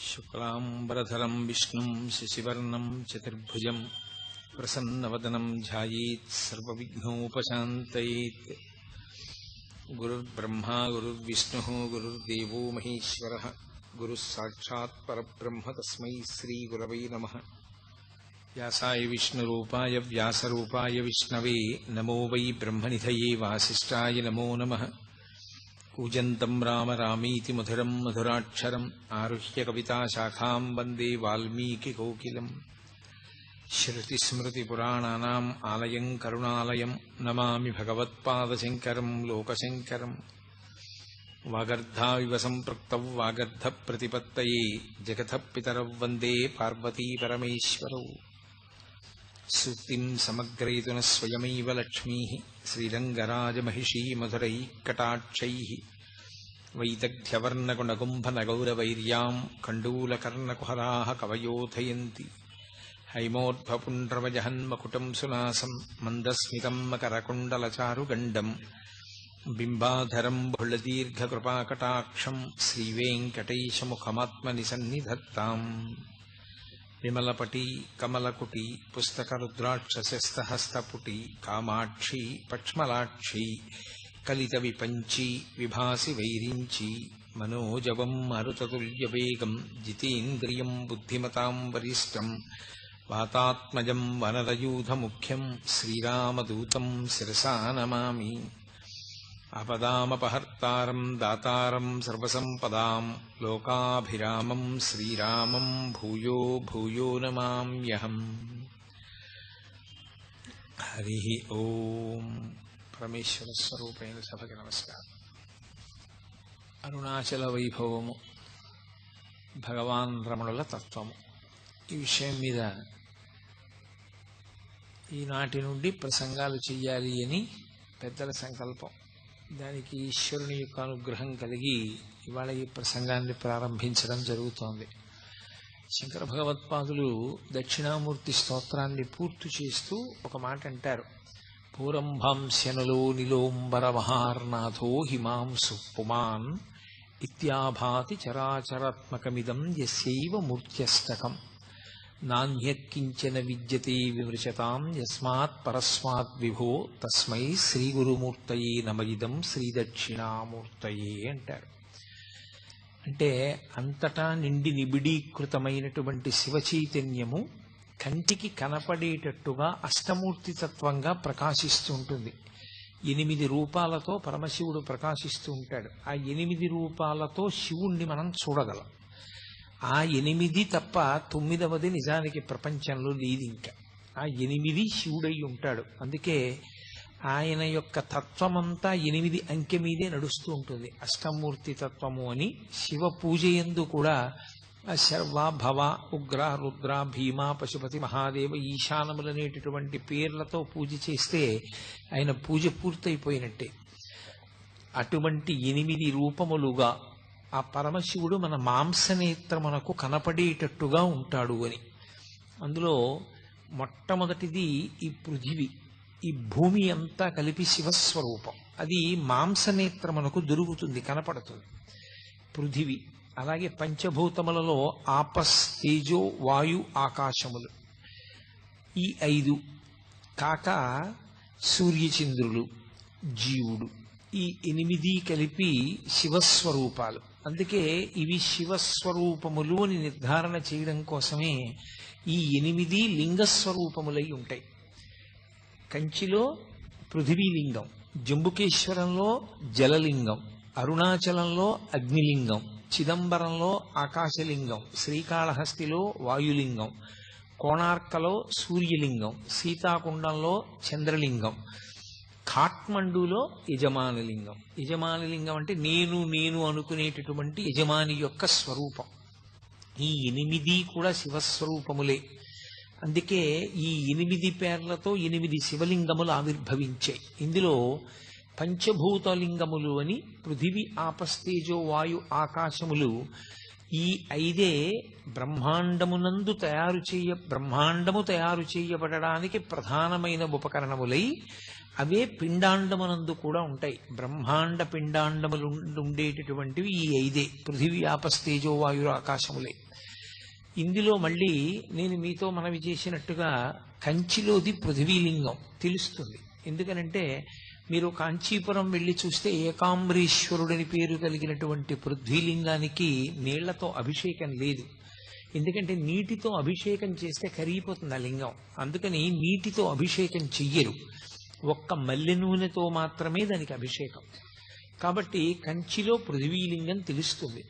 శుక్లాంబరధరం విష్ణుం శశివర్ణం చతుర్భుజం ప్రసన్నవదనం ధ్యాయేత్ సర్వవిఘ్నోపశాంతయేత్. గురుర్బ్రహ్మా గురుర్విష్ణుః గురుర్దేవో మహేశ్వరః గురుః సాక్షాత్ పరబ్రహ్మ తస్మై శ్రీ గురవై నమః. వ్యాసాయ విష్ణురూపాయ వ్యాసరూపాయ విష్ణవే నమో వై బ్రహ్మనిధయే వాసిష్ఠాయ నమో నమః. కూజంతం రామ రామీతి మధురం మధురాక్షరం ఆరుహ్య కవితాశాఖాం వందే వాల్మీకికోకిలం. శృతిస్మృతిపురాణానాం ఆలయం కరుణాలయం నమామి భగవత్పాదశంకరం లోకశంకరం. వాగర్ధావివ సంపృక్తౌ వాగర్ధప్రతిపత్తయే జగతః పితరౌ వందే పార్వతీపరమేశ్వరౌ. సూక్తిం సమగ్రయతున స్వయమైవ లక్ష్మీః శ్రీరంగరాజమహిషీ మధురైః కటాక్షైః. వైదగ్ధ్యవర్ణగుణగుంభనగౌరవైర్యాం కండూలకర్ణకుహరాः కవయోధయంతి. హైమోర్ధ్వపుండ్రవజహన్మకుటం సునాసం మందస్మితం మకరకుండలచారుగండం. బింబాధరం బహుళదీర్ఘకృపాకటాక్షం శ్రీవేంకటేశముఖమాత్మని సన్నిధత్తాం. విమలపటి కమలకుటి పుస్తకరుద్రాక్షసస్తహస్తపుటి కామాక్షి పక్ష్మలాక్షి కలిత విపంచి విభాసి వైరించి. మనోజవం మరుతతుల్యవేగం జితేంద్రియం బుద్ధిమతాం వరిష్టం. వాతాత్మజం వనరయూధముఖ్యం శ్రీరామదూతం శిరసా నమామి. ఆపదామపహర్తారం దాతారం సర్వసంపదాం లోకాభిరామం శ్రీరామం భూయో భూయో నమామ్యహం. హరి ఓం. పరమేశ్వర స్వరూపైన సభకి నమస్కారం. అరుణాచల వైభవము, భగవాన్ రమణుల తత్వము, ఈ విషయం మీద ఈనాటి నుండి ప్రసంగాలు చెయ్యాలి అని పెద్దల సంకల్పం. దానికి ఈశ్వరుని యొక్క అనుగ్రహం కలిగి ఇవాళ ఈ ప్రసంగాన్ని ప్రారంభించడం జరుగుతోంది. శంకర భగవత్పాదులు దక్షిణామూర్తి స్తోత్రాన్ని పూర్తి చేస్తూ ఒక మాట అంటారు. పూరంభాంస్యనలో నిలోంబర మహార్నాథో హిమాంసు పుమాన్ ఇత్యాభాతి చరాచరాత్మకమిదం యస్యైవ మూర్త్యష్టకం. నాణ్యత్కించన విద్యతే విమృశతాం యస్మాత్ పరస్మాత్ విభో తస్మై శ్రీ గురుమూర్తయే నమయిదం శ్రీ దక్షిణామూర్తయే అంటారు. అంటే అంతటా నిండి నిబిడీకృతమైనటువంటి శివ చైతన్యము కంటికి కనపడేటట్టుగా అష్టమూర్తి తత్వంగా ప్రకాశిస్తూ ఉంటుంది. 8 రూపాలతో పరమశివుడు ప్రకాశిస్తూ ఉంటాడు. ఆ 8 రూపాలతో శివుణ్ణి మనం చూడగలం. ఆ 8 తప్ప 9వది నిజానికి ప్రపంచంలో లేదు. ఇంకా ఆ 8 శివుడై ఉంటాడు. అందుకే ఆయన యొక్క తత్వమంతా 8 అంకె మీదే నడుస్తూ ఉంటుంది. అష్టమూర్తి తత్వము అని శివ పూజ యందు కూడా శర్వ భవ ఉగ్ర రుద్ర భీమ పశుపతి మహాదేవ ఈశానములనేటటువంటి పేర్లతో పూజ చేస్తే ఆయన పూజ పూర్తయిపోయినట్టే. అటువంటి 8 రూపములుగా ఆ పరమశివుడు మన మాంసనేత్రమునకు కనపడేటట్టుగా ఉంటాడు అని. అందులో మొట్టమొదటిది ఈ పృథివీ, ఈ భూమి అంతా కలిపి శివస్వరూపం. అది మాంసనేత్రమునకు దొరుకుతుంది, కనపడుతుంది పృథివీ. అలాగే పంచభూతములలో ఆపస్ తేజో వాయు ఆకాశములు, ఈ 5 కాక సూర్యచంద్రులు జీవుడు, ఈ 8 కలిపి శివస్వరూపాలు. అందుకే ఇవి శివస్వరూపములు అని నిర్ధారణ చేయడం కోసమే ఈ 8 లింగస్వరూపములై ఉంటాయి. కంచిలో పృథివీలింగం, జంబుకేశ్వరంలో జలలింగం, అరుణాచలంలో అగ్నిలింగం, చిదంబరంలో ఆకాశలింగం, శ్రీకాళహస్తిలో వాయులింగం, కోణార్కలో సూర్యలింగం, సీతాకుండంలో చంద్రలింగం, ఖాట్మండులో యజమానలింగం. యజమానలింగం అంటే నేను నేను అనుకునేటటువంటి యజమాని యొక్క స్వరూపం. ఈ 8 కూడా శివస్వరూపములే. అందుకే ఈ 8 పేర్లతో 8 శివలింగములు ఆవిర్భవించాయి. ఇందులో పంచభూతలింగములు అని పృథివీ ఆపస్తేజో వాయు ఆకాశములు, ఈ 5 బ్రహ్మాండము తయారు చేయబడడానికి ప్రధానమైన ఉపకరణములై అవే పిండాండమునందు కూడా ఉంటాయి. బ్రహ్మాండ పిండాండములు ఉండేటటువంటివి ఈ 5 పృథివీ ఆపస్తేజో వాయు ఆకాశములే. ఇందులో మళ్ళీ నేను మీతో మనవి చేసినట్టుగా కంచిలోది పృథివీలింగం తెలుస్తుంది. ఎందుకనంటే మీరు కాంచీపురం వెళ్ళి చూస్తే ఏకాంబరీశ్వరుడని పేరు కలిగినటువంటి పృథ్వీలింగానికి నీళ్లతో అభిషేకం లేదు. ఎందుకంటే నీటితో అభిషేకం చేస్తే కరిగిపోతుంది ఆ లింగం. అందుకని నీటితో అభిషేకం చెయ్యరు, ఒక్క మల్లె నూనెతో మాత్రమే దానికి అభిషేకం. కాబట్టి కంచిలో పృథివీలింగం తెలుస్తుంది.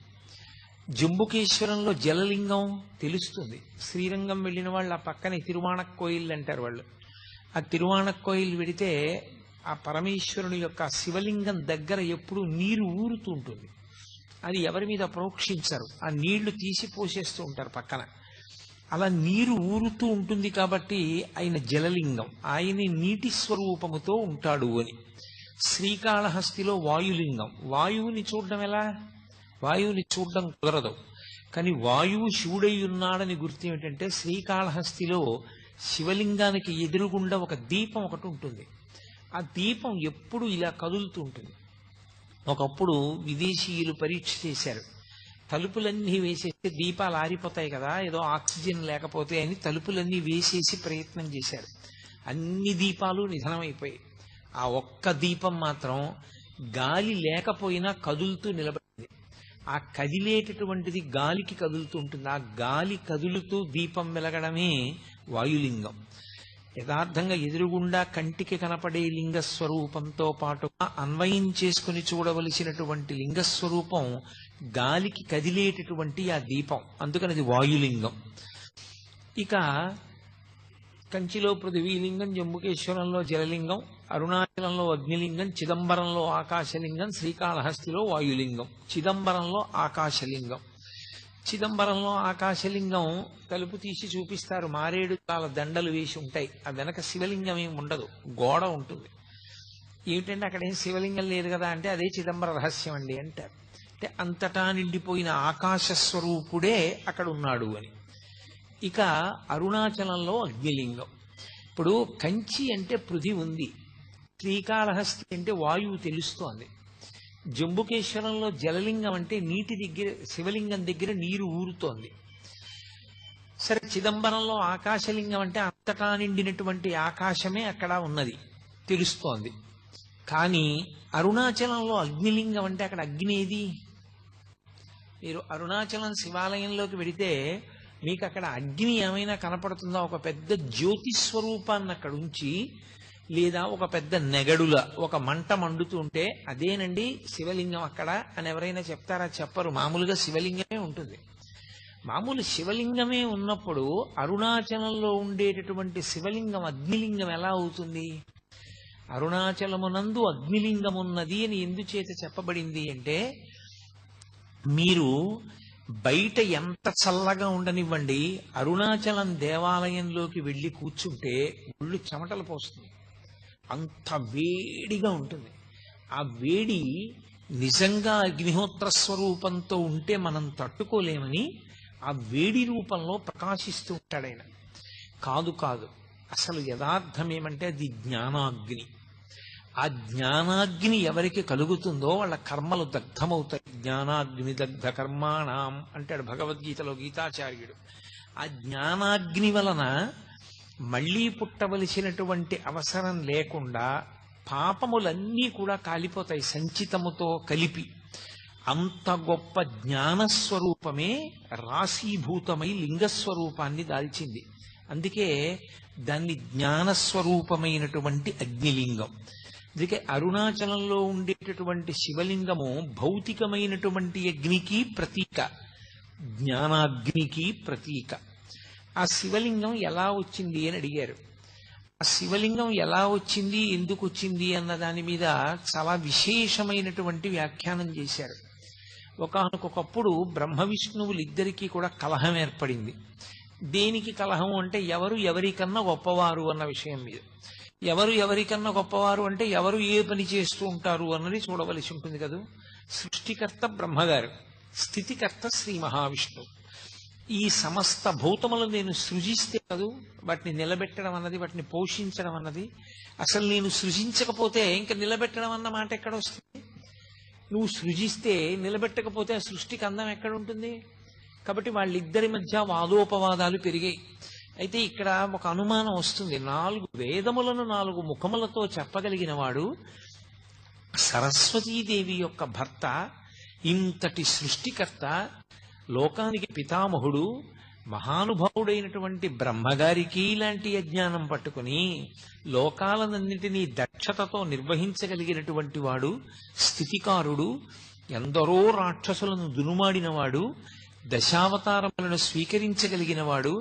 జంబుకేశ్వరంలో జలలింగం తెలుస్తుంది. శ్రీరంగం వెళ్ళిన వాళ్ళు ఆ పక్కనే తిరువాణక్కోయిల్ అంటారు వాళ్ళు. ఆ తిరువాణక్కోయిల్ వెడితే ఆ పరమేశ్వరుని యొక్క శివలింగం దగ్గర ఎప్పుడు నీరు ఊరుతూ ఉంటుంది. అది ఎవరి మీద ప్రోక్షించరు, ఆ నీళ్లు తీసి పోసేస్తూ ఉంటారు పక్కన. అలా నీరు ఊరుతూ ఉంటుంది కాబట్టి ఆయన జలలింగం, ఆయన నీటి స్వరూపముతో ఉంటాడు అని. శ్రీకాళహస్తిలో వాయులింగం, వాయువుని చూడడం ఎలా? వాయువుని చూడడం కుదరదు. కానీ వాయువు శివుడై ఉన్నాడని గుర్తు ఏమిటంటే శ్రీకాళహస్తిలో శివలింగానికి ఎదురుగుండా ఒక దీపం ఒకటి ఉంటుంది. ఆ దీపం ఎప్పుడు ఇలా కదులుతూ ఉంటుంది. ఒకప్పుడు విదేశీయులు పరీక్ష చేశారు, తలుపులన్నీ వేసేస్తే దీపాలు ఆరిపోతాయి కదా, ఏదో ఆక్సిజన్ లేకపోతే అని తలుపులన్నీ వేసేసి ప్రయత్నం చేశారు. అన్ని దీపాలు నిధనమైపోయాయి. ఆ ఒక్క దీపం మాత్రం గాలి లేకపోయినా కదులుతూ నిలబడింది. ఆ కదిలేటటువంటిది గాలికి కదులుతూ ఉంటుంది. ఆ గాలి కదులుతూ దీపం వెలగడమే వాయులింగం. యథార్థంగా ఎదురుగుండా కంటికి కనపడే లింగస్వరూపంతో పాటుగా అన్వయం చేసుకుని చూడవలసినటువంటి లింగస్వరూపం గాలికి కదిలేటటువంటి ఆ దీపం, అందుకని అది వాయులింగం. ఇక కంచిలో పృథివీలింగం, జంబుకేశ్వరంలో జలలింగం, అరుణాచలంలో అగ్నిలింగం, చిదంబరంలో ఆకాశలింగం, శ్రీకాళహస్తిలో వాయులింగం. చిదంబరంలో ఆకాశలింగం. చిదంబరంలో ఆకాశలింగం తలుపు తీసి చూపిస్తారు, మారేడు చాలా దండలు వేసి ఉంటాయి. ఆ వెనక శివలింగం ఏమి ఉండదు, గోడ ఉంటుంది. ఏమిటంటే అక్కడ ఏం శివలింగం లేదు కదా అంటే అదే చిదంబర రహస్యం అండి అంటారు. అంటే అంతటా నిండిపోయిన ఆకాశ స్వరూపుడే అక్కడ ఉన్నాడు అని. ఇక అరుణాచలంలో అగ్నిలింగం. ఇప్పుడు కంచి అంటే పృథి ఉంది, శ్రీకాళహస్తి అంటే వాయువు తెలుస్తోంది, జంబుకేశ్వరంలో జలలింగం అంటే నీటి దగ్గర శివలింగం దగ్గర నీరు ఊరుతోంది. సరే, చిదంబరంలో ఆకాశలింగం అంటే అంతటా నిండినటువంటి ఆకాశమే అక్కడ ఉన్నది తెలుస్తోంది. కానీ అరుణాచలంలో అగ్నిలింగం అంటే అక్కడ అగ్ని ఏది? మీరు అరుణాచలం శివాలయంలోకి వెడితే మీకు అక్కడ అగ్ని ఏమైనా కనపడుతుందా? ఒక పెద్ద జ్యోతి స్వరూపాన్ని అక్కడ ఉంచి, లేదా ఒక పెద్ద నెగడుల ఒక మంట మండుతుంటే అదేనండి శివలింగం అక్కడ అని ఎవరైనా చెప్తారా? చెప్పరు. మామూలుగా శివలింగమే ఉంటుంది. మామూలు శివలింగమే ఉన్నప్పుడు అరుణాచలంలో ఉండేటటువంటి శివలింగం అగ్నిలింగం ఎలా అవుతుంది? అరుణాచలమునందు అగ్నిలింగం ఉన్నది అని ఎందుచేత చెప్పబడింది అంటే, మీరు బయట ఎంత చల్లగా ఉండనివ్వండి, అరుణాచలం దేవాలయంలోకి వెళ్ళి కూర్చుంటే ఒళ్ళు చెమటలు పోస్తుంది, అంత వేడిగా ఉంటుంది. ఆ వేడి నిజంగా అగ్నిహోత్ర స్వరూపంతో ఉంటే మనం తట్టుకోలేమని ఆ వేడి రూపంలో ప్రకాశిస్తూ ఉంటాడు ఆయన. కాదు కాదు, అసలు యథార్థం ఏమంటే అది జ్ఞానాగ్ని. ఆ జ్ఞానాగ్ని ఎవరికి కలుగుతుందో వాళ్ళ కర్మలు దగ్ధమవుతాయి. జ్ఞానాగ్ని దగ్ధ కర్మాణం అంటాడు భగవద్గీతలో గీతాచార్యుడు. ఆ జ్ఞానాగ్ని వలన మళ్లీ పుట్టవలసినటువంటి అవసరం లేకుండా పాపములన్నీ కూడా కాలిపోతాయి సంచితముతో కలిపి. అంత గొప్ప జ్ఞానస్వరూపమే రాశీభూతమై లింగస్వరూపాన్ని దాల్చింది. అందుకే దాన్ని జ్ఞానస్వరూపమైనటువంటి అగ్నిలింగం. అందుకే అరుణాచలంలో ఉండేటటువంటి శివలింగము భౌతికమైనటువంటి అగ్నికి ప్రతీక, జ్ఞానాగ్నికి ప్రతీక. ఆ శివలింగం ఎలా వచ్చింది అని అడిగారు. ఆ శివలింగం ఎలా వచ్చింది, ఎందుకు వచ్చింది అన్న దాని మీద చాలా విశేషమైనటువంటి వ్యాఖ్యానం చేశారు. ఒకానొకప్పుడు బ్రహ్మ విష్ణువులిద్దరికీ కూడా కలహం ఏర్పడింది. దేనికి కలహం అంటే ఎవరు ఎవరికన్నా గొప్పవారు అన్న విషయం మీద. ఎవరు ఎవరికన్నా గొప్పవారు అంటే ఎవరు ఏ పని చేస్తూ ఉంటారు అన్నది చూడవలసి ఉంటుంది కదా. సృష్టికర్త బ్రహ్మగారు, స్థితికర్త శ్రీ మహావిష్ణువు. ఈ సమస్త భూతములు నేను సృజిస్తే కదూ వాటిని నిలబెట్టడం అన్నది, వాటిని పోషించడం అన్నది. అసలు నేను సృజించకపోతే ఇంకా నిలబెట్టడం అన్న మాట ఎక్కడ వస్తుంది? నువ్వు సృజిస్తే నిలబెట్టకపోతే ఆ సృష్టికి అందం ఎక్కడ ఉంటుంది? కాబట్టి వాళ్ళిద్దరి మధ్య వాదోపవాదాలు పెరిగాయి. అయితే ఇక్కడ ఒక అనుమానం వస్తుంది. 4 వేదములను 4 ముఖములతో చెప్పగలిగిన వాడు సరస్వతీదేవి యొక్క భర్త, ఇంతటి సృష్టికర్త, లోకానికి పితామహుడు, మహానుభావుడైనటువంటి బ్రహ్మగారికి ఇలాంటి అజ్ఞానం పట్టుకుని లోకాలన్నింటినీ దక్షతతో నిర్వహించగలిగినటువంటి వాడు, స్థితికారుడు, ఎందరో రాక్షసులను దునుమాడినవాడు, దశావతారములను స్వీకరించగలిగినవాడు,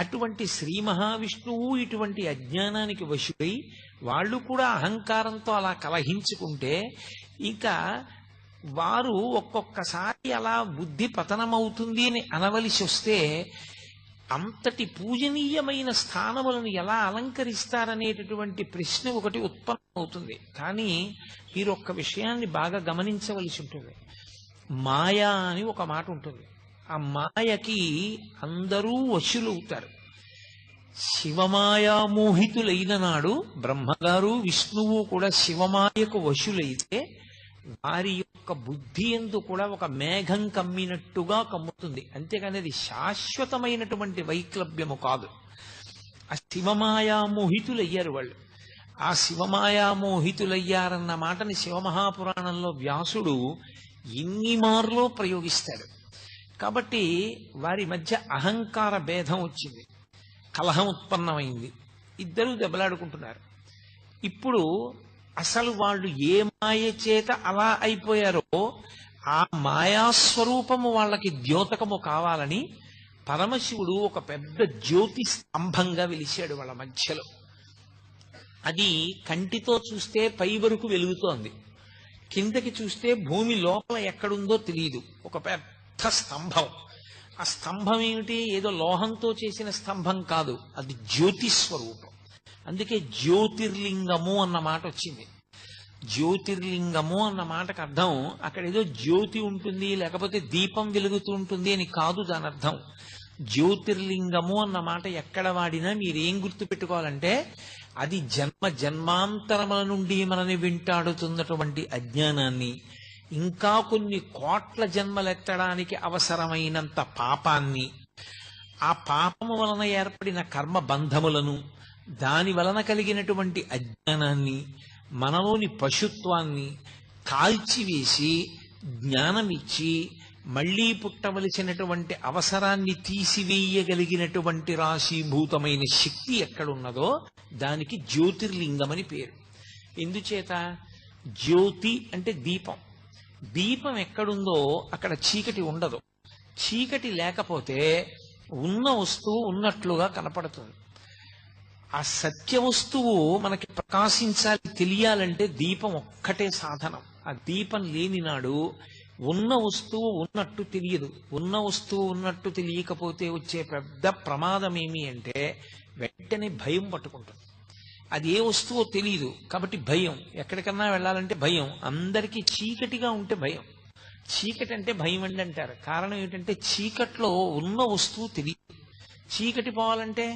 అటువంటి శ్రీ మహావిష్ణువు ఇటువంటి అజ్ఞానానికి వశుడై వాళ్ళు కూడా అహంకారంతో అలా కలహించుకుంటే ఇక వారు ఒక్కొక్కసారి అలా బుద్ధి పతనమవుతుంది అని అనవలసి వస్తే అంతటి పూజనీయమైన స్థానములను ఎలా అలంకరిస్తారనేటటువంటి ప్రశ్న ఒకటి ఉత్పన్నమవుతుంది. కానీ మీరు ఒక్క విషయాన్ని బాగా గమనించవలసి ఉంటుంది. మాయా అని ఒక మాట ఉంటుంది. ఆ మాయకి అందరూ వశులవుతారు. శివమాయా మోహితులైన నాడు బ్రహ్మగారు విష్ణువు కూడా శివమాయకు వశులైతే వారి యొక్క బుద్ధి యందు కూడా ఒక మేఘం కమ్మినట్టుగా కమ్ముతుంది. అంతేకాని అది శాశ్వతమైనటువంటి వైక్లభ్యము కాదు. ఆ శివమాయా మోహితులయ్యారు వాళ్ళు. ఆ శివమాయా మోహితులయ్యారన్న మాటని శివమహాపురాణంలో వ్యాసుడు ఎన్ని మార్లో ప్రయోగిస్తాడు. కాబట్టి వారి మధ్య అహంకార భేదం వచ్చింది, కలహం ఉత్పన్నమైంది, ఇద్దరూ దెబ్బలాడుకుంటున్నారు. ఇప్పుడు అసలు వాళ్ళు ఏ మాయ చేత అలా అయిపోయారో ఆ మాయాస్వరూపము వాళ్ళకి ద్యోతకము కావాలని పరమశివుడు ఒక పెద్ద జ్యోతి స్తంభంగా వెలిశాడు వాళ్ళ మధ్యలో. అది కంటితో చూస్తే పై వరకు వెలుగుతోంది, కిందకి చూస్తే భూమి లోపల ఎక్కడుందో తెలియదు. ఒక పెద్ద స్తంభం. ఆ స్తంభం ఏమిటి? ఏదో లోహంతో చేసిన స్తంభం కాదు, అది జ్యోతి స్వరూపం. అందుకే జ్యోతిర్లింగము అన్న మాట వచ్చింది. జ్యోతిర్లింగము అన్న మాటకు అర్థం అక్కడ ఏదో జ్యోతి ఉంటుంది లేకపోతే దీపం వెలుగుతూ ఉంటుంది అని కాదు దాని అర్థం. జ్యోతిర్లింగము అన్న మాట ఎక్కడ వాడినా మీరేం గుర్తు పెట్టుకోవాలంటే అది జన్మ జన్మాంతరముల నుండి మనని వెంటాడుతున్నటువంటి అజ్ఞానాన్ని, ఇంకా కొన్ని కోట్ల జన్మలెత్తడానికి అవసరమైనంత పాపాన్ని, ఆ పాపము వలన ఏర్పడిన కర్మ బంధములను, దాని వలన కలిగినటువంటి అజ్ఞానాన్ని, మనలోని పశుత్వాన్ని కాల్చివేసి జ్ఞానమిచ్చి మళ్లీ పుట్టవలసినటువంటి అవసరాన్ని తీసివేయగలిగినటువంటి రాశీభూతమైన శక్తి ఎక్కడున్నదో దానికి జ్యోతిర్లింగమని పేరు. ఎందుచేత? జ్యోతి అంటే దీపం. దీపం ఎక్కడుందో అక్కడ చీకటి ఉండదు. చీకటి లేకపోతే ఉన్న వస్తువు ఉన్నట్లుగా కనపడుతుంది. ఆ సత్య వస్తువు మనకి ప్రకాశించాలి, తెలియాలంటే దీపం ఒక్కటే సాధనం. ఆ దీపం లేని నాడు ఉన్న వస్తువు ఉన్నట్టు తెలియదు. ఉన్న వస్తువు ఉన్నట్టు తెలియకపోతే వచ్చే పెద్ద ప్రమాదం ఏమి అంటే వెంటనే భయం పట్టుకుంటుంది. అది ఏ వస్తువో తెలియదు కాబట్టి భయం. ఎక్కడికన్నా వెళ్ళాలంటే భయం. అందరికీ చీకటిగా ఉంటే భయం. చీకటి అంటే భయం అండి అంటారు. కారణం ఏంటంటే చీకట్లో ఉన్న వస్తువు తెలియదు. చీకటి పోవాలంటే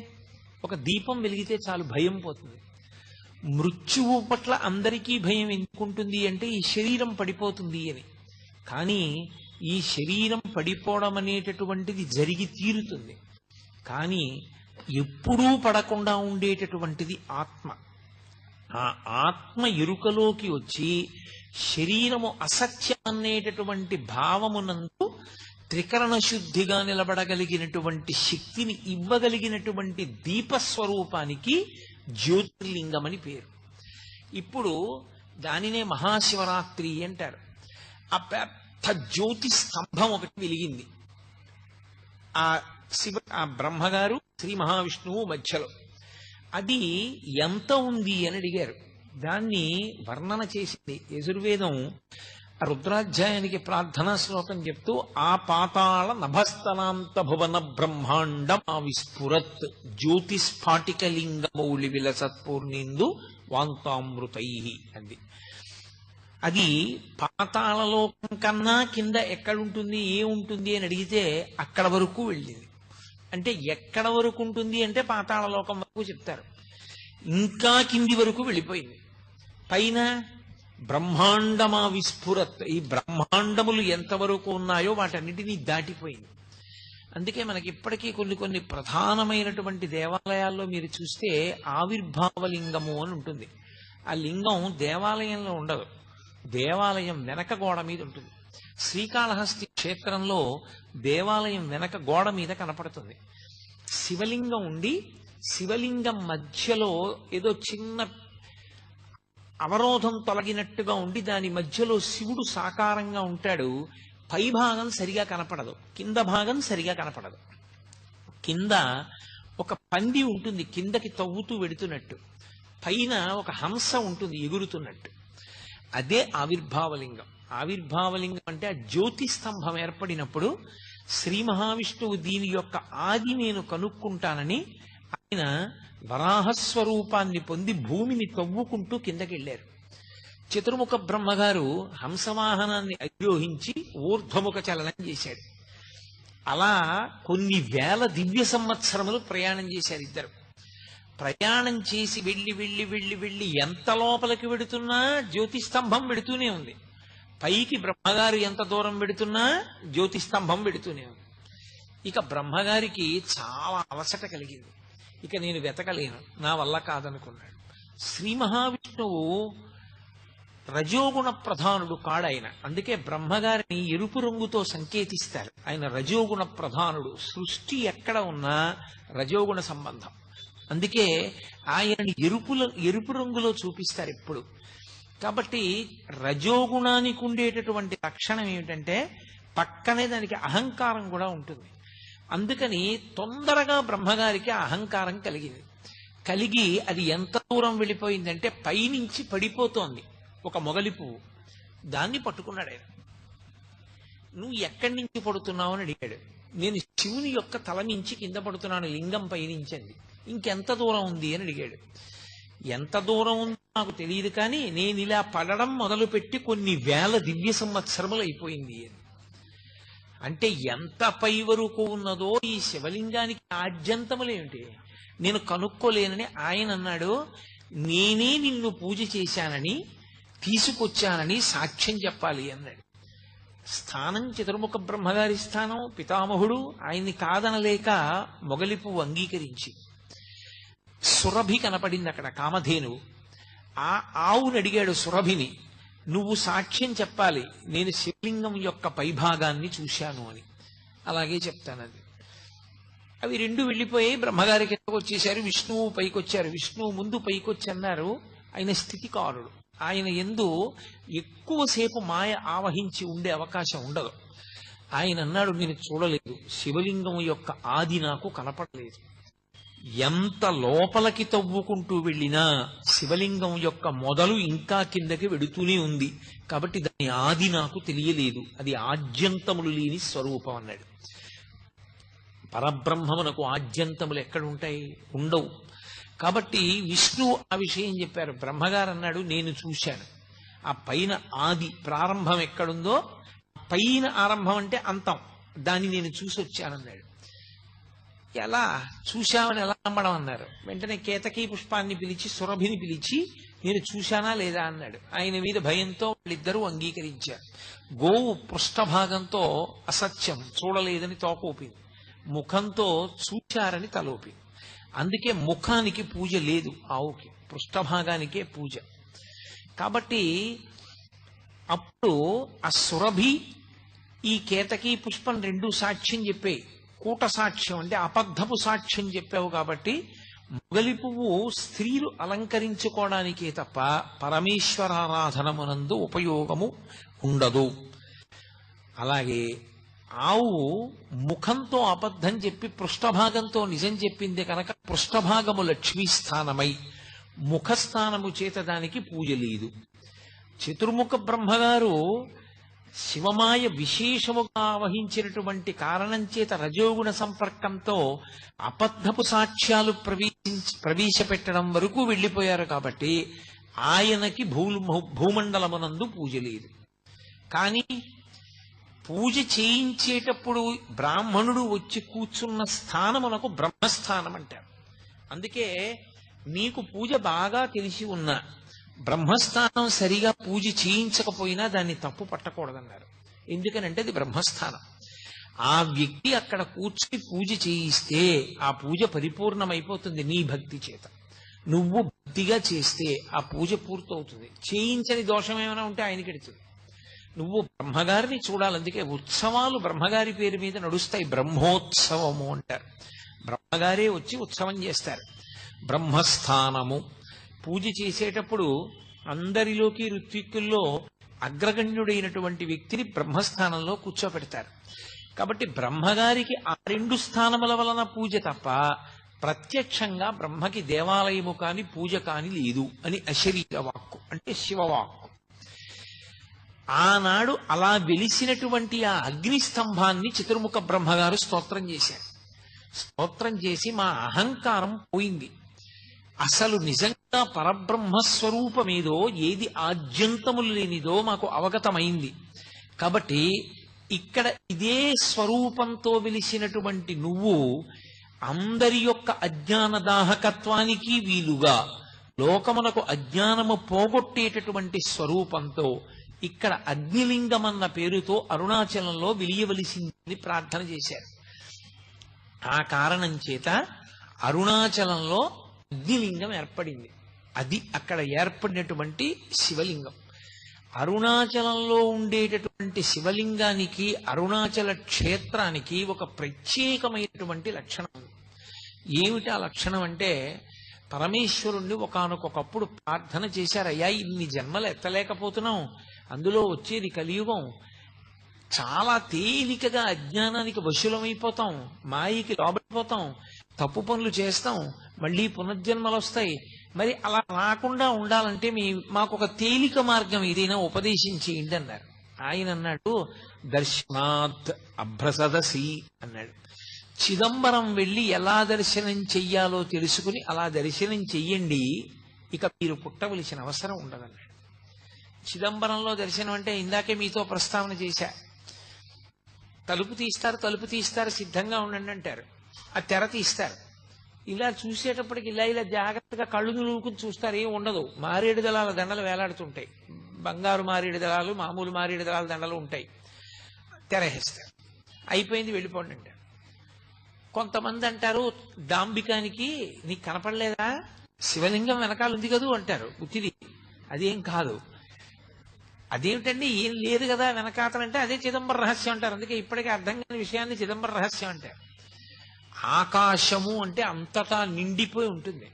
ఒక దీపం వెలిగితే చాలు, భయం పోతుంది. మృత్యువు పట్ల అందరికీ భయం ఎందుకుంటుంది అంటే ఈ శరీరం పడిపోతుంది అని. కానీ ఈ శరీరం పడిపోవడం అనేటటువంటిది జరిగి తీరుతుంది. కానీ ఎప్పుడూ పడకుండా ఉండేటటువంటిది ఆత్మ. ఆ ఆత్మ ఎరుకలోకి వచ్చి శరీరము అసత్యం అనేటటువంటి భావమునందు త్రికరణ శుద్ధిగా నిలబడగలిగినటువంటి శక్తిని ఇవ్వగలిగినటువంటి దీపస్వరూపానికి జ్యోతిర్లింగమని పేరు. ఇప్పుడు దానినే మహాశివరాత్రి అంటారు. ఆ పెద్ద జ్యోతి స్తంభం ఒకటి వెలిగింది ఆ బ్రహ్మగారు శ్రీ మహావిష్ణువు మధ్యలో. అది ఎంత ఉంది అని అడిగారు. దాన్ని వర్ణన చేసింది యజుర్వేదం. రుద్రాధ్యాయానికి ప్రార్థనా శ్లోకం చెప్తూ ఆ పాతాళ నభస్థలాంత భువన బ్రహ్మాండం ఆ విస్ఫురత్ జ్యోతిస్ఫాటికలింగమౌళి విలసత్పూర్ణిందు వాంతామృతై అంది. అది పాతాళలోకం కన్నా కింద ఎక్కడుంటుంది, ఏముంటుంది అని అడిగితే అక్కడ వరకు వెళ్ళింది. అంటే ఎక్కడ వరకు ఉంటుంది అంటే పాతాళలోకం వరకు చెప్తారు. ఇంకా కింది వరకు వెళ్ళిపోయింది. పైన బ్రహ్మాండమా విస్ఫురత్, ఈ బ్రహ్మాండములు ఎంతవరకు ఉన్నాయో వాటన్నిటినీ దాటిపోయింది. అందుకే మనకి ఇప్పటికీ కొన్ని కొన్ని ప్రధానమైనటువంటి దేవాలయాల్లో మీరు చూస్తే ఆవిర్భావలింగము అని ఉంటుంది. ఆ లింగం దేవాలయంలో ఉండదు, దేవాలయం వెనక గోడ మీద ఉంటుంది. శ్రీకాళహస్తి క్షేత్రంలో దేవాలయం వెనక గోడ మీద కనపడుతుంది. శివలింగం ఉండి శివలింగం మధ్యలో ఏదో చిన్న అవరోధం తొలగినట్టుగా ఉండి దాని మధ్యలో శివుడు సాకారంగా ఉంటాడు. పై భాగం సరిగా కనపడదు, కింద భాగం సరిగా కనపడదు. కింద ఒక పంది ఉంటుంది కిందకి తవ్వుతూ వెడుతున్నట్టు, పైన ఒక హంస ఉంటుంది ఎగురుతున్నట్టు. అదే ఆవిర్భావలింగం. ఆవిర్భావలింగం అంటే ఆ జ్యోతి స్తంభం ఏర్పడినప్పుడు శ్రీ మహావిష్ణువు దీని యొక్క ఆది నేను కనుక్కుంటానని ఆయన వరాహస్వరూపాన్ని పొంది భూమిని తవ్వుకుంటూ కిందకి వెళ్ళారు. చతుర్ముఖ బ్రహ్మగారు హంసవాహనాన్ని అధిరోహించి ఊర్ధ్వముఖ చలనం చేశాడు. అలా కొన్ని వేల దివ్య సంవత్సరములు ప్రయాణం చేశారు ఇద్దరు. ప్రయాణం చేసి వెళ్ళి వెళ్ళి వెళ్ళి వెళ్ళి ఎంత లోపలికి వెడుతున్నా జ్యోతిస్తంభం వెడుతూనే ఉంది. పైకి బ్రహ్మగారు ఎంత దూరం వెడుతున్నా జ్యోతిస్తంభం వెడుతూనే ఉంది. ఇక బ్రహ్మగారికి చాలా అలసట కలిగింది. ఇక నేను వెతకలేను, నా వల్ల కాదనుకున్నాడు. శ్రీ మహావిష్ణువు రజోగుణ ప్రధానుడు కాడాయన. అందుకే బ్రహ్మగారిని ఎరుపు రంగుతో సంకేతిస్తారు. ఆయన రజోగుణ ప్రధానుడు. సృష్టి ఎక్కడ ఉన్నా రజోగుణ సంబంధం. అందుకే ఆయనని ఎరుపు రంగులో చూపిస్తారు ఎప్పుడు. కాబట్టి రజోగుణానికి ఉండేటటువంటి లక్షణం ఏమిటంటే పక్కనే దానికి అహంకారం కూడా ఉంటుంది. అందుకని తొందరగా బ్రహ్మగారికి అహంకారం కలిగి అది ఎంత దూరం వెళ్ళిపోయిందంటే పైనుంచి పడిపోతోంది ఒక మొగలి పువ్వు. దాన్ని పట్టుకున్నాడు ఆయన. నువ్వు ఎక్కడి నుంచి పడుతున్నావు అని అడిగాడు. నేను శివుని యొక్క తల నుంచి కింద పడుతున్నాను లింగం పైనుంచి అంది. ఇంకెంత దూరం ఉంది అని అడిగాడు. ఎంత దూరం ఉందో నాకు తెలియదు, కానీ నేను ఇలా పడడం మొదలుపెట్టి కొన్ని వేల దివ్య సంవత్సరములు అయిపోయింది అని. అంటే ఎంత పై వరకు ఉన్నదో ఈ శివలింగానికి ఆద్యంతములేమిటి నేను కనుక్కోలేనని ఆయన అన్నాడు. నేనే నిన్ను పూజ చేశానని తీసుకొచ్చానని సాక్ష్యం చెప్పాలి అన్నాడు. స్థానం చతుర్ముఖ బ్రహ్మగారి స్థానం, పితామహుడు. ఆయన్ని కాదనలేక మొగలి పువ్వు అంగీకరించి సురభి కనపడింది అక్కడ, కామధేనువు. ఆ ఆవుని అడిగాడు సురభిని, నువ్వు సాక్ష్యం చెప్పాలి నేను శివలింగం యొక్క పైభాగాన్ని చూశాను అని. అలాగే చెప్తానది. అవి రెండు వెళ్ళిపోయి బ్రహ్మగారి కిందకు వచ్చేశారు. విష్ణువు పైకొచ్చారు. విష్ణువు ముందు పైకొచ్చి అన్నారు, ఆయన స్థితికారుడు. ఆయన యందు ఎక్కువసేపు మాయ ఆవహించి ఉండే అవకాశం ఉండదు. ఆయన అన్నాడు, నేను చూడలేదు, శివలింగం యొక్క ఆది నాకు కనపడలేదు. ఎంత లోపలికి తవ్వుకుంటూ వెళ్ళినా శివలింగం యొక్క మొదలు ఇంకా కిందకి వెడుతూనే ఉంది. కాబట్టి దాని ఆది నాకు తెలియలేదు, అది ఆద్యంతములు లేని స్వరూపం అన్నాడు. పరబ్రహ్మమునకు ఆద్యంతములు ఎక్కడుంటాయి? ఉండవు. కాబట్టి విష్ణువు ఆ విషయం చెప్పారు. బ్రహ్మగారు అన్నాడు, నేను చూశాను. ఆ పైన ఆది ప్రారంభం ఎక్కడుందో, పైన ఆరంభం అంటే అంతం, దాన్ని నేను చూసి వచ్చానన్నాడు. ఎలా చూశామని ఎలా నమ్మడం అన్నారు. వెంటనే కేతకీ పుష్పాన్ని పిలిచి సురభిని పిలిచి నేను చూశానా లేదా అన్నాడు. ఆయన మీద భయంతో వాళ్ళిద్దరూ అంగీకరించారు. గోవు పృష్ఠభాగంతో అసత్యం, చూడలేదని తోకూపింది. ముఖంతో చూశారని తలోపింది. అందుకే ముఖానికి పూజ లేదు ఆవుకి, పృష్ఠభాగానికే పూజ. కాబట్టి అప్పుడు ఆ సురభి ఈ కేతకీ పుష్పం రెండు సాక్ష్యం చెప్పే, కూట సాక్ష్యం అంటే అబద్ధపు సాక్ష్యం చెప్పావు. కాబట్టి మొగలి పువ్వు స్త్రీలు అలంకరించుకోవడానికే తప్ప పరమేశ్వరారాధనమునందు ఉపయోగము ఉండదు. అలాగే ఆవు ముఖంతో అబద్ధం చెప్పి పృష్ఠభాగంతో నిజం చెప్పింది కనుక పృష్ఠభాగము లక్ష్మీ స్థానమై ముఖస్థానము చేత దానికి పూజ లేదు. చతుర్ముఖ బ్రహ్మగారు శివమాయ విశేషముగా వహించినటువంటి కారణం చేత రజోగుణ సంపర్కంతో అబద్ధపు సాక్ష్యాలు ప్రవేశపెట్టడం వరకు వెళ్ళిపోయారు. కాబట్టి ఆయనకి భూమండలమునందు పూజ లేదు. కానీ పూజ చేయించేటప్పుడు బ్రాహ్మణుడు వచ్చి కూర్చున్న స్థానమునకు బ్రహ్మస్థానం అంటారు. అందుకే నీకు పూజ బాగా తెలిసి ఉన్నా బ్రహ్మస్థానం సరిగా పూజ చేయించకపోయినా దాన్ని తప్పు పట్టకూడదన్నారు. ఎందుకనంటే అది బ్రహ్మస్థానం. ఆ వ్యక్తి అక్కడ కూర్చుని పూజ చేయిస్తే ఆ పూజ పరిపూర్ణమైపోతుంది నీ భక్తి చేత. నువ్వు భక్తిగా చేస్తే ఆ పూజ పూర్తవుతుంది. చేయించని దోషం ఏమైనా ఉంటే ఆయనకి ఎడుతుంది. నువ్వు బ్రహ్మగారిని చూడాలి. అందుకే ఉత్సవాలు బ్రహ్మగారి పేరు మీద నడుస్తాయి. బ్రహ్మోత్సవము అంటారు. బ్రహ్మగారే వచ్చి ఉత్సవం చేస్తారు. బ్రహ్మస్థానము పూజ చేసేటప్పుడు అందరిలోకి ఋత్విక్కుల్లో అగ్రగణ్యుడైనటువంటి వ్యక్తిని బ్రహ్మస్థానంలో కూర్చోపెడతారు. కాబట్టి బ్రహ్మగారికి ఆ 2 స్థానముల వలన పూజ తప్ప ప్రత్యక్షంగా బ్రహ్మకి దేవాలయము కాని పూజ కాని లేదు అని అశరీర వాక్కు, అంటే శివవాక్కు. ఆనాడు అలా వెలిసినటువంటి ఆ అగ్నిస్తంభాన్ని చతుర్ముఖ బ్రహ్మగారు స్తోత్రం చేశారు. స్తోత్రం చేసి మా అహంకారం పోయింది, అసలు నిజంగా పరబ్రహ్మస్వరూపమేదో, ఏది ఆద్యంతములు లేనిదో మాకు అవగతమైంది. కాబట్టి ఇక్కడ ఇదే స్వరూపంతో వెలిసినటువంటి నువ్వు అందరి యొక్క అజ్ఞాన దాహకత్వానికి వీలుగా లోకమునకు అజ్ఞానము పోగొట్టేటటువంటి స్వరూపంతో ఇక్కడ అగ్నిలింగం అన్న పేరుతో అరుణాచలంలో వెలియవలసిందని ప్రార్థన చేశారు. ఆ కారణం చేత అరుణాచలంలో అగ్నిలింగం ఏర్పడింది. అది అక్కడ ఏర్పడినటువంటి శివలింగం. అరుణాచలంలో ఉండేటటువంటి శివలింగానికి అరుణాచల క్షేత్రానికి ఒక ప్రత్యేకమైనటువంటి లక్షణం ఉంది. ఏమిటి ఆ లక్షణం అంటే, పరమేశ్వరుణ్ణి ఒకానొకప్పుడు ప్రార్థన చేశారు, అయ్యా ఇన్ని జన్మలు ఎత్తలేకపోతున్నాం, అందులో వచ్చేది కలియుగం, చాలా తేలికగా అజ్ఞానానికి వశులమైపోతాం, మాయకి లోబడిపోతాం, తప్పు పనులు చేస్తాం, మళ్ళీ పునర్జన్మలు వస్తాయి. మరి అలా రాకుండా ఉండాలంటే మాకు ఒక తేలిక మార్గం ఏదైనా ఉపదేశించేయండి అన్నారు. ఆయన అన్నాడు, దర్శనాత్ అభ్రసదసి అన్నాడు. చిదంబరం వెళ్ళి ఎలా దర్శనం చెయ్యాలో తెలుసుకుని అలా దర్శనం చెయ్యండి, ఇక మీరు పుట్టవలసిన అవసరం ఉండదన్నాడు. చిదంబరంలో దర్శనం అంటే ఇందాకే మీతో ప్రస్తావన చేశా, తలుపు తీస్తారు సిద్ధంగా ఉండండి అంటారు, ఆ తెర తీస్తారు, ఇలా చూసేటప్పటికి ఇలా జాగ్రత్తగా కళ్ళు నిలువుకుని చూస్తారు, ఏం ఉండదు. మారేడు దళాల దండలు వేలాడుతుంటాయి, బంగారు మారేడు దళాలు, మామూలు మారేడు దళాల దండలు ఉంటాయి. తెరహేస్తారు, అయిపోయింది వెళ్ళిపోండి అంటారు. కొంతమంది అంటారు, డాంబికానికి నీకు కనపడలేదా, శివలింగం వెనకాల ఉంది కదూ అంటారు. ఉత్తిది అదేం కాదు. అదేమిటండి ఏం లేదు కదా వెనకాతలంటే అదే చిదంబర రహస్యం అంటారు. అందుకే ఇప్పటికే అర్థం కాని విషయాన్ని చిదంబర రహస్యం అంటారు. ఆకాశము అంటే అంతటా నిండిపోయి ఉంటుంది.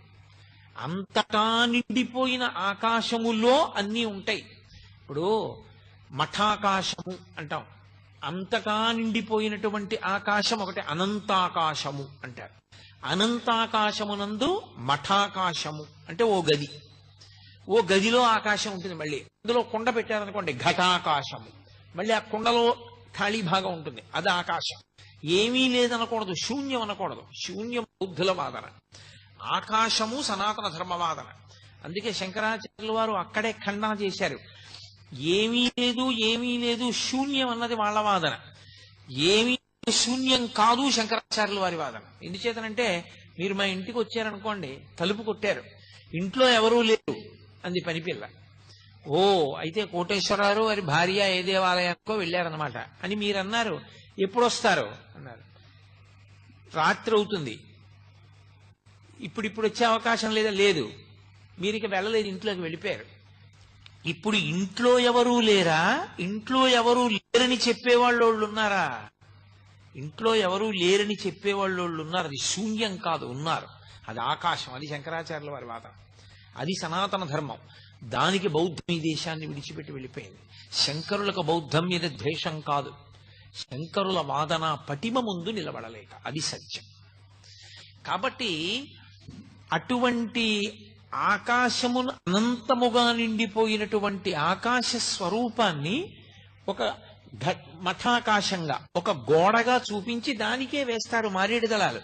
అంతటా నిండిపోయిన ఆకాశములో అన్నీ ఉంటాయి. ఇప్పుడు మఠాకాశము అంటాం, అంతటా నిండిపోయినటువంటి ఆకాశం ఒకటి అనంతాకాశము అంటారు. అనంతాకాశమునందు మఠాకాశము అంటే ఓ గదిలో ఆకాశం ఉంటుంది. మళ్ళీ అందులో కుండ పెట్టారనుకోండి ఘటాకాశము, మళ్ళీ ఆ కుండలో ఖాళీ భాగం ఉంటుంది, అది ఆకాశం. ఏమీ లేదనకూడదు, శూన్యం అనకూడదు, శూన్యం బౌద్ధుల వాదన, ఆకాశము సనాతన ధర్మవాదన. అందుకే శంకరాచార్యుల వారు అక్కడే ఖండన చేశారు. ఏమీ లేదు శూన్యం అన్నది వాళ్ళ వాదన, ఏమీ శూన్యం కాదు శంకరాచార్యుల వారి వాదన. ఎందుచేతనంటే, మీరు మా ఇంటికి వచ్చారనుకోండి, తలుపు కొట్టారు, ఇంట్లో ఎవరూ లేరు అంది పనిపిల్ల. ఓ అయితే కోటేశ్వరరావు వారి భార్య ఏ దేవాలయానికో వెళ్ళారనమాట అని మీరు అన్నారు. ఎప్పుడు వస్తారు అన్నారు. రాత్రి అవుతుంది, ఇప్పుడు వచ్చే అవకాశం లేదా? లేదు. మీరు ఇక వెళ్ళలేదు, ఇంట్లోకి వెళ్ళిపోయారు. ఇప్పుడు ఇంట్లో ఎవరూ లేరా? ఇంట్లో ఎవరూ లేరని చెప్పేవాళ్ళు ఉన్నారా? ఇంట్లో ఎవరూ లేరని చెప్పేవాళ్ళు ఉన్నారు. అది శూన్యం కాదు, ఉన్నారు. అది ఆకాశం. అది శంకరాచార్యుల వారి వాదన, అది సనాతన ధర్మం. దానికి బౌద్ధం ఈ దేశాన్ని విడిచిపెట్టి వెళ్ళిపోయింది. శంకరులకు బౌద్ధం మీద ద్వేషం కాదు, శంకరుల వాదన పటిమ ముందు నిలబడలేక, అది సత్యం. కాబట్టి అటువంటి ఆకాశమును అనంతముగా నిండిపోయినటువంటి ఆకాశ స్వరూపాన్ని ఒక మఠాకాశంగా, ఒక గోడగా చూపించి దానికే వేస్తారు మారేడు దళాలు.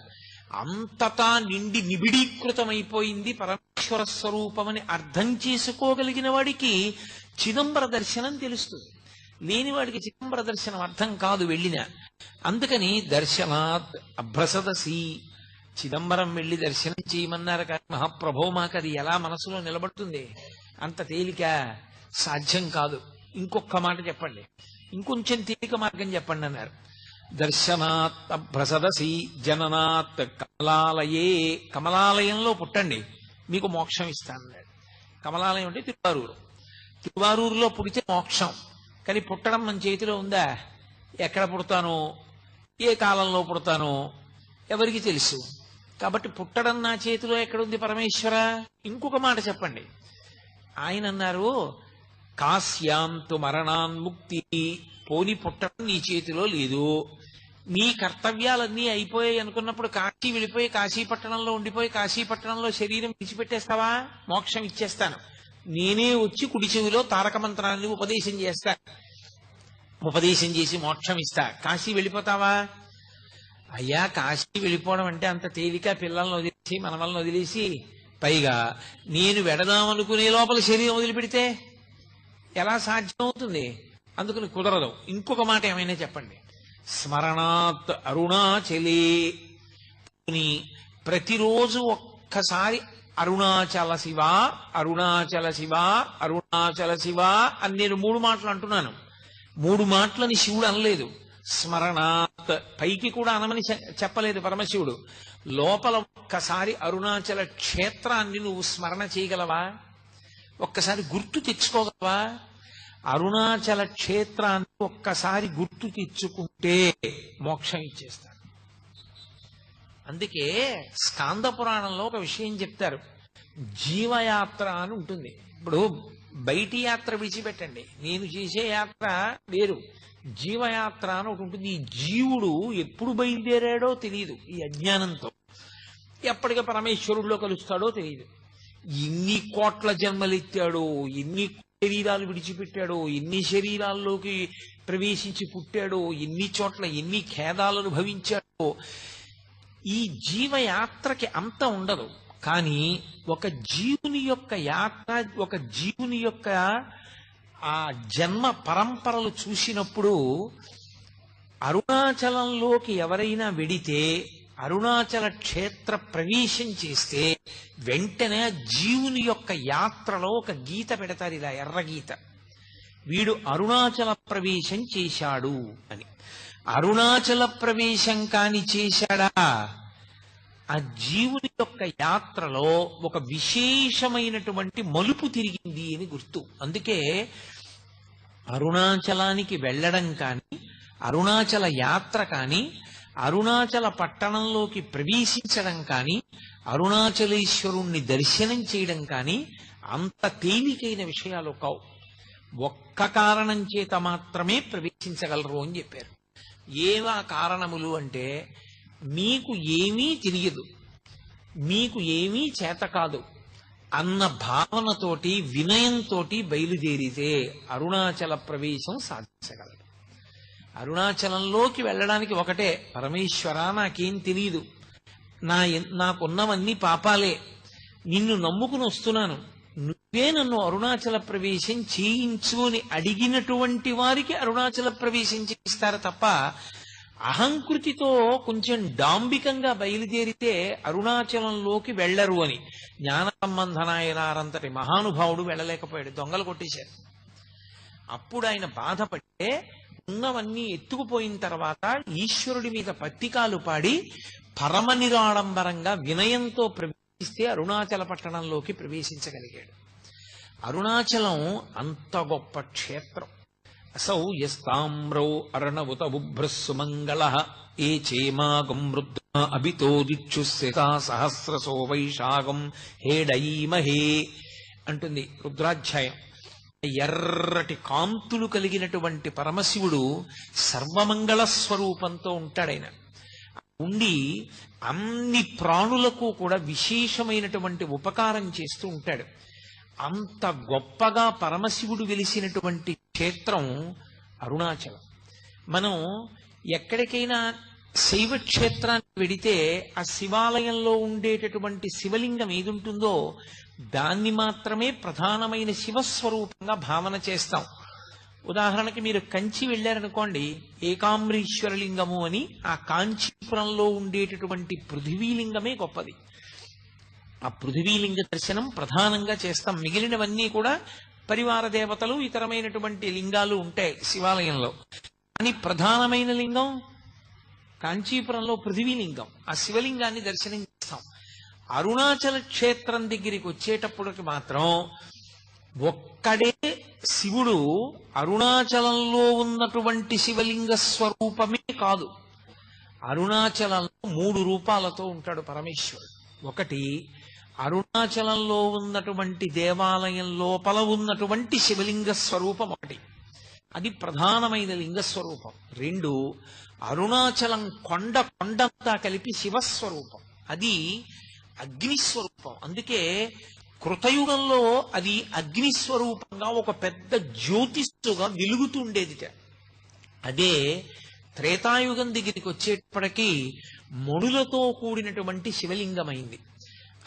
అంతటా నిండి నిబిడీకృతమైపోయింది పరమేశ్వర స్వరూపమని అర్థం చేసుకోగలిగిన వాడికి చిదంబర దర్శనం తెలుస్తుంది. లేనివాడికి చిదంబర దర్శనం అర్థం కాదు వెళ్ళిన. అందుకని దర్శనాత్ అభ్రసదసి, చిదంబరం వెళ్ళి దర్శనం చేయమన్నారు కానీ మహాప్రభో మాకు అది ఎలా మనసులో నిలబడుతుంది? అంత తేలిక సాధ్యం కాదు. ఇంకొక మాట చెప్పండి, ఇంకొంచెం తేలిక మార్గం చెప్పండి అన్నారు. దర్శనాత్ భ్రసదసి జననాత్ కమలాలయే, కమలాలయంలో పుట్టండి మీకు మోక్షం ఇస్తానన్నాడు. కమలాలయం అంటే తిరువారూరు. తిరువారూరులో పుడితే మోక్షం. కానీ పుట్టడం మన చేతిలో ఉందా? ఎక్కడ పుడతానో, ఏ కాలంలో పుడతానో ఎవరికి తెలుసు. కాబట్టి పుట్టడం నా చేతిలో ఎక్కడుంది పరమేశ్వర? ఇంకొక మాట చెప్పండి. ఆయన అన్నారు, కాశ్యాంతు మరణాన్ముక్తి, పోని పుట్టడం నీ చేతిలో లేదు. నీ కర్తవ్యాలన్నీ అయిపోయాయి అనుకున్నప్పుడు కాశీ వెళ్ళిపోయి కాశీపట్టణంలో ఉండిపోయి కాశీపట్టణంలో శరీరం విడిచిపెట్టేస్తావా? మోక్షం ఇచ్చేస్తాను. నేనే వచ్చి కుడి చెవిలో తారక మంత్రాన్ని ఉపదేశం చేస్తా, ఉపదేశం చేసి మోక్షం ఇస్తా. కాశీ వెళ్ళిపోతావా? అయ్యా కాశీ వెళ్ళిపోవడం అంటే అంత తేలిక? పిల్లల్ని వదిలేసి మనవల్ని వదిలేసి, పైగా నేను వెడదామనుకునే లోపల శరీరం వదిలిపెడితే ఎలా సాధ్యం అవుతుంది? అందుకని కుదరదు. ఇంకొక మాట ఏమైనా చెప్పండి. స్మరణాత్ అరుణాచలే, ప్రతిరోజు ఒక్కసారి అరుణాచల శివ, అరుణాచల శివ, అరుణాచల శివ అని నేను 3 మాటలు అంటున్నాను. 3 మాటలని శివుడు అనలేదు. స్మరణాత్ పైకి కూడా అనమని చెప్పలేదు పరమశివుడు. లోపల ఒక్కసారి అరుణాచల క్షేత్రాన్ని నువ్వు స్మరణ చేయగలవా? ఒక్కసారి గుర్తు తెచ్చుకోగలవా? అరుణాచల క్షేత్రాన్ని ఒక్కసారి గుర్తు తెచ్చుకుంటే మోక్షం ఇచ్చేస్తాడు. అందుకే స్కాంద పురాణంలో ఒక విషయం చెప్తారు. జీవయాత్ర అని ఉంటుంది. ఇప్పుడు బయటి యాత్ర విడిచిపెట్టండి, నేను చేసే యాత్ర వేరు. జీవయాత్ర అని ఒకటి ఉంటుంది. ఈ జీవుడు ఎప్పుడు బయలుదేరాడో తెలియదు. ఈ అజ్ఞానంతో ఎప్పటికీ పరమేశ్వరుడిలో కలుస్తాడో తెలియదు. ఎన్ని కోట్ల జన్మలెత్తాడో, ఎన్ని శరీరాలు విడిచిపెట్టాడో, ఎన్ని శరీరాల్లోకి ప్రవేశించి పుట్టాడో, ఎన్ని చోట్ల ఎన్ని ఖేదాలను భవించాడో. ఈ జీవయాత్రకి అంత ఉండదు. కానీ ఒక జీవుని యొక్క యాత్ర, ఒక జీవుని యొక్క ఆ జన్మ పరంపరలు చూసినప్పుడు అరుణాచలంలోకి ఎవరైనా వెడితే, అరుణాచల క్షేత్ర ప్రవేశం చేస్తే వెంటనే జీవుని యొక్క యాత్రలో ఒక గీత పెడతారు, ఇలా ఎర్రగీత. వీడు అరుణాచల ప్రవేశం చేశాడు అని. అరుణాచల ప్రవేశం కాని చేశాడా, ఆ జీవుని యొక్క యాత్రలో ఒక విశేషమైనటువంటి మలుపు తిరిగింది అని గుర్తు. అందుకే అరుణాచలానికి వెళ్ళడం కానీ, అరుణాచల యాత్ర కానీ, అరుణాచల పట్టణంలోకి ప్రవేశించడం కానీ, అరుణాచలేశ్వరుణ్ణి దర్శనం చేయడం కానీ అంత తేలికైన విషయాలు కావు. ఒక్క కారణం చేత మాత్రమే ప్రవేశించగలరు అని చెప్పారు. ఏవా కారణములు అంటే, మీకు ఏమీ తెలియదు, మీకు ఏమీ చేత కాదు అన్న భావనతోటి, వినయంతోటి బయలుదేరితే అరుణాచల ప్రవేశం సాధించగలరు. అరుణాచలంలోకి వెళ్ళడానికి ఒకటే, పరమేశ్వర నాకేం తెలియదు, నాకున్నవన్నీ పాపాలే, నిన్ను నమ్ముకుని వస్తున్నాను, నువ్వే నన్ను అరుణాచల ప్రవేశం చేయించు అని అడిగినటువంటి వారికి అరుణాచల ప్రవేశం చేయిస్తారు తప్ప, అహంకృతితో కొంచెం డాంబికంగా బయలుదేరితే అరుణాచలంలోకి వెళ్లరు అని. జ్ఞాన సంబంధనాయనారంతటి మహానుభావుడు వెళ్ళలేకపోయాడు, దొంగలు కొట్టేశారు. అప్పుడు ఆయన బాధపడితే ఉన్నవన్నీ ఎత్తుకుపోయిన తర్వాత ఈశ్వరుడి మీద పత్తికాలు పాడి పరమ నిరాడంబరంగా వినయంతో ప్రవేశిస్తే అరుణాచల పట్టణంలోకి ప్రవేశించగలిగాడు. అరుణాచలం అంత గొప్ప క్షేత్రం. అసౌ యస్తామ్రౌ అర్ణవుత బుభ్రస్సుమంగళ ఏ చేమాగం రుద్ర అభితో దిక్షుస్యతా సహస్రసో వైశాగం హేడయీమహే అంటుంది రుద్రాధ్యాయం. ఎర్రటి కాంతులు కలిగినటువంటి పరమశివుడు సర్వమంగళ స్వరూపంతో ఉంటాడాయన. ఉండి అన్ని ప్రాణులకు కూడా విశేషమైనటువంటి ఉపకారం చేస్తూ ఉంటాడు. అంత గొప్పగా పరమశివుడు వెలిసినటువంటి క్షేత్రం అరుణాచలం. మనం ఎక్కడికైనా శైవ క్షేత్రానికి వెడితే ఆ శివాలయంలో ఉండేటటువంటి శివలింగం ఏదుంటుందో దాన్ని మాత్రమే ప్రధానమైన శివస్వరూపంగా భావన చేస్తాం. ఉదాహరణకి మీరు కంచి వెళ్ళారనుకోండి, ఏకాంబరీశ్వరలింగము అని ఆ కాంచీపురంలో ఉండేటటువంటి పృథివీలింగమే గొప్పది. ఆ పృథివీలింగ దర్శనం ప్రధానంగా చేస్తాం. మిగిలినవన్నీ కూడా పరివార దేవతలు, ఇతరమైనటువంటి లింగాలు ఉంటాయి శివాలయంలో. కానీ ప్రధానమైన లింగం కాంచీపురంలో పృథివీలింగం, ఆ శివలింగాన్ని దర్శనం చేస్తాం. అరుణాచల క్షేత్రం దగ్గరికి వచ్చేటప్పటికి మాత్రం ఒక్కడే శివుడు అరుణాచలంలో ఉన్నటువంటి శివలింగ స్వరూపమే కాదు, అరుణాచలంలో 3 రూపాలతో ఉంటాడు పరమేశ్వరుడు. ఒకటి అరుణాచలంలో ఉన్నటువంటి దేవాలయం లోపల ఉన్నటువంటి శివలింగ స్వరూపం ఒకటి, అది ప్రధానమైన లింగ స్వరూపం. 2 అరుణాచలం కొండంతా కలిపి శివస్వరూపం, అది అగ్నిస్వరూపం. అందుకే కృతయుగంలో అది అగ్నిస్వరూపంగా ఒక పెద్ద జ్యోతిస్సుగా వెలుగుతుండేదిట. అదే త్రేతాయుగం దగ్గరికి వచ్చేటప్పటికీ మణులతో కూడినటువంటి శివలింగమైంది.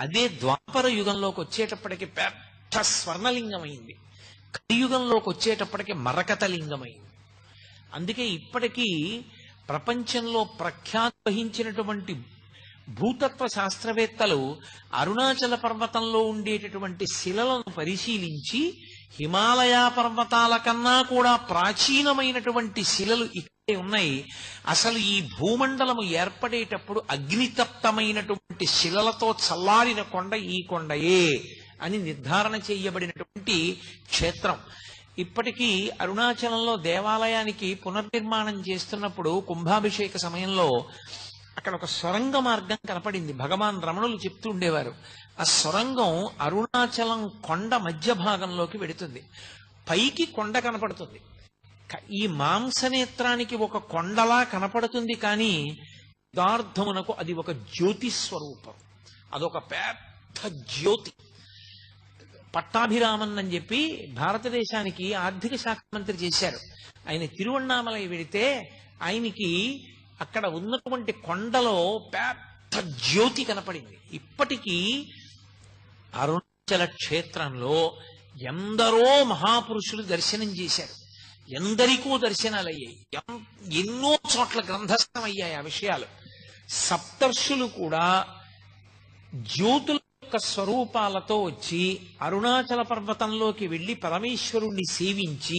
అదే ద్వాపర యుగంలోకి వచ్చేటప్పటికి పెద్ద స్వర్ణలింగమైంది. కలియుగంలోకి వచ్చేటప్పటికి మరకత లింగమైంది. అందుకే ఇప్పటికీ ప్రపంచంలో ప్రఖ్యాతి వహించినటువంటి భూతత్వ శాస్త్రవేత్తలు అరుణాచల పర్వతంలో ఉండేటటువంటి శిలలను పరిశీలించి హిమాలయ పర్వతాల కన్నా కూడా ప్రాచీనమైనటువంటి శిలలు ఇక్కడే ఉన్నాయి, అసలు ఈ భూమండలము ఏర్పడేటప్పుడు అగ్నితప్తమైనటువంటి శిలలతో చల్లారిన కొండ ఈ కొండయే అని నిర్ధారణ చేయబడినటువంటి క్షేత్రం. ఇప్పటికీ అరుణాచలంలో దేవాలయానికి పునర్నిర్మాణం చేస్తున్నప్పుడు కుంభాభిషేక సమయంలో అక్కడ ఒక సొరంగ మార్గం కనపడింది. భగవాన్ రమణులు చెప్తూ ఉండేవారు, ఆ సొరంగం అరుణాచలం కొండ మధ్య భాగంలోకి వెడుతుంది. పైకి కొండ కనపడుతుంది, ఈ మాంసనేత్రానికి ఒక కొండలా కనపడుతుంది, కానీ యథార్థమునకు అది ఒక జ్యోతి స్వరూపం, అదొక పెద్ద జ్యోతి. పట్టాభిరామన్ అని చెప్పి భారతదేశానికి ఆర్థిక శాఖ మంత్రి చేశారు. ఆయన తిరువణ్ణామలై వెడితే ఆయనకి అక్కడ ఉన్నటువంటి కొండలో పెద్ద జ్యోతి కనపడింది. ఇప్పటికీ అరుణాచల క్షేత్రంలో ఎందరో మహాపురుషులు దర్శనం చేశారు, ఎందరికో దర్శనాలు అయ్యాయి, ఎన్నో చోట్ల గ్రంథస్థమయ్యాయి ఆ విషయాలు. సప్తర్షులు కూడా జ్యోతుల యొక్క స్వరూపాలతో వచ్చి అరుణాచల పర్వతంలోకి వెళ్లి పరమేశ్వరుణ్ణి సేవించి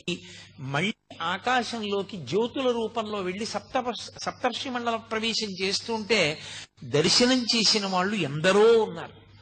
మళ్ళీ ఆకాశంలోకి జ్యోతుల రూపంలో వెళ్లి సప్తర్షి మండల ప్రవేశం చేస్తుంటే దర్శనం చేసిన వాళ్ళు ఎందరో ఉన్నారు.